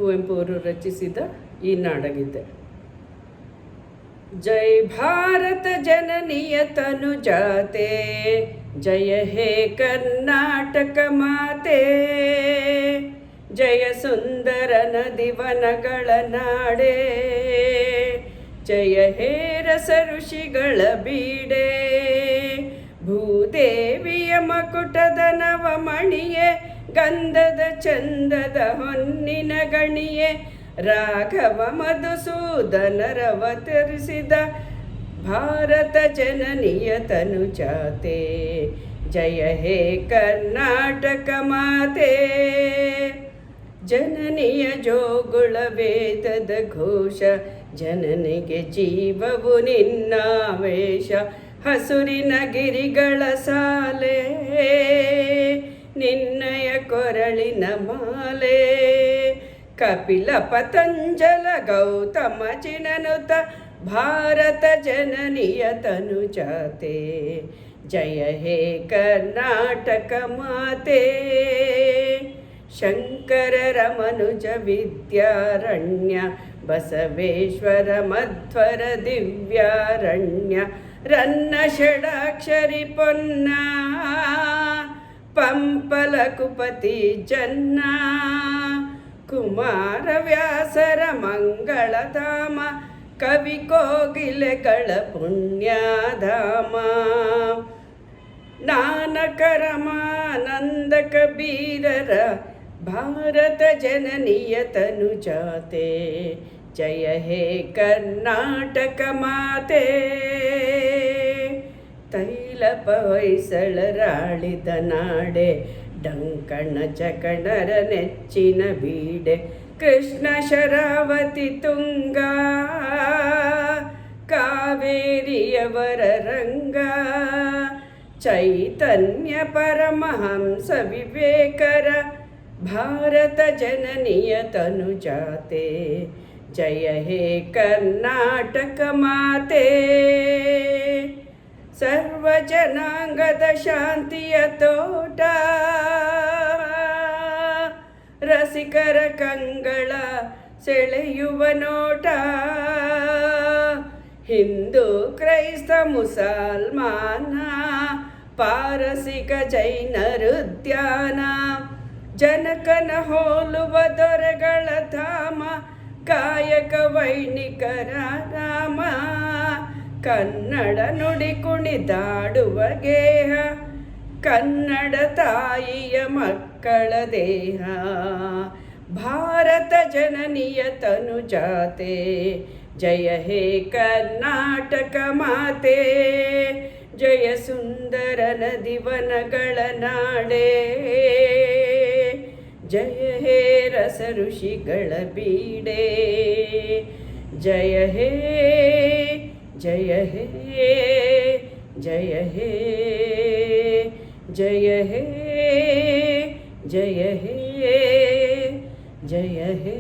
ಕುವೆಂಪು ಅವರು ರಚಿಸಿದ ಈ ನಾಡಗೀತೆ. ಜೈ ಭಾರತ ಜನನಿಯ ತನುಜಾತೆ, ಜಯ ಹೇ ಕರ್ನಾಟಕ ಮಾತೆ, ಜಯ ಸುಂದರ ನದಿವನಗಳ ನಾಡೆ, ಜಯ ಹೇ ರಸ ಋಷಿಗಳ ಬೀಡೆ, ಭೂದೇವಿಯ ಮಕುಟದ ನವಮಣಿಯೇ, ಗಂಧದ ಚಂದದ ಹೊನ್ನಿನ ಗಣಿಯೇ, ರಾಘವ ಮಧುಸೂದನರವತರಿಸಿದ ಭಾರತ ಜನನಿಯ ತನುಜಾತೆ, ಜಯ ಹೇ ಕರ್ನಾಟಕ ಮಾತೆ. ಜನನಿಯ ಜೋಗುಳ ವೇದದ ಘೋಷ, ಜನನಿಗೆ ಜೀವವು ನಿನ್ನಾವೇಶ, ಹಸುರಿನ ಗಿರಿಗಳ ಸಾಲೆ, ನಿನ್ನಯ ಕೊರಳಿನ ಮಾಲೆ, ಕಪಿಲ ಪತಂಜಲ ಗೌತಮ ಚಿನನುತ ಭಾರತ ಜನನಿಯ ತನುಜಾತೆ, ಜಯ ಹೇ ಕರ್ನಾಟಕ ಮಾತೆ. ಶಂಕರರ ಮನುಜ ವಿದ್ಯಾರಣ್ಯ, ಬಸವೇಶ್ವರ ಮಧ್ವರ ದಿವ್ಯಾರಣ್ಯ, ರನ್ನ ಷಡಾಕ್ಷರಿ ಪೊನ್ನ, ಪಂಪಲ ಕುಪತಿ ಜನ್ನ, ಕುಮಾರ ವ್ಯಾಸರ ಮಂಗಳಧಾಮ, ಕವಿ ಕೋಗಿಲೆಗಳ ಪುಣ್ಯಧಾಮ, ನಾನಕ ರಮಾನಂದ ಕಬೀರರ ಭಾರತ ಜನನಿಯ ತನುಜಾತೆ, ಜಯ ಹೇ ಕರ್ನಾಟಕ ಮಾತೆ. ತೈಲಪ ಹೊಯ್ಸಳರಾಳಿದ ನಾಡೆ, ಡಂಕಣ ಚಕಣರ ನೆಚ್ಚಿನ ಬೀಡೆ, ಕೃಷ್ಣ ಶರಾವತಿ ತುಂಗ, ಕಾವೇರಿಯವರ ರಂಗ, ಚೈತನ್ಯ ಪರಮಹಂಸ ವಿವೇಕರ ಭಾರತ ಜನನಿಯ ತನುಜಾತೆ, ಜಯ ಹೇ ಕರ್ನಾಟಕ ಮಾತೆ. ಸರ್ವ ಜನಾಂಗದ ಶಾಂತಿಯ ತೋಟ, ರಸಿಕರ ಕಂಗಳ ಸೆಳೆಯುವ ನೋಟ, ಹಿಂದೂ ಕ್ರೈಸ್ತ ಮುಸಲ್ಮಾನ, ಪಾರಸಿಕ ಜೈನರುದ್ಯಾನ, ಜನಕನ ಹೋಲುವ ದೊರೆಗಳ ಧಾಮ, ಕಾಯಕ ವೈಣಿಕರ ರಾಮ, ಕನ್ನಡ ನುಡಿ ಕುಣಿದಾಡುವ ಗೇಹ, ಕನ್ನಡ ತಾಯಿಯ ಮಕ್ಕಳ ದೇಹ, ಭಾರತ ಜನನಿಯ ತನುಜಾತೆ, ಜಯ ಹೇ ಕರ್ನಾಟಕ ಮಾತೆ. ಜಯ ಸುಂದರ ನದಿವನಗಳ ನಾಡೆ, ಜಯ ಹೇ ರಸ ಋಷಿಗಳ ಬೀಡೆ, ಜಯ ಹೇ ಜಯ ಹೇ ಜಯ ಹೇ ಜಯ ಹೇ ಜಯ ಹೇ ಜಯ ಹೇ.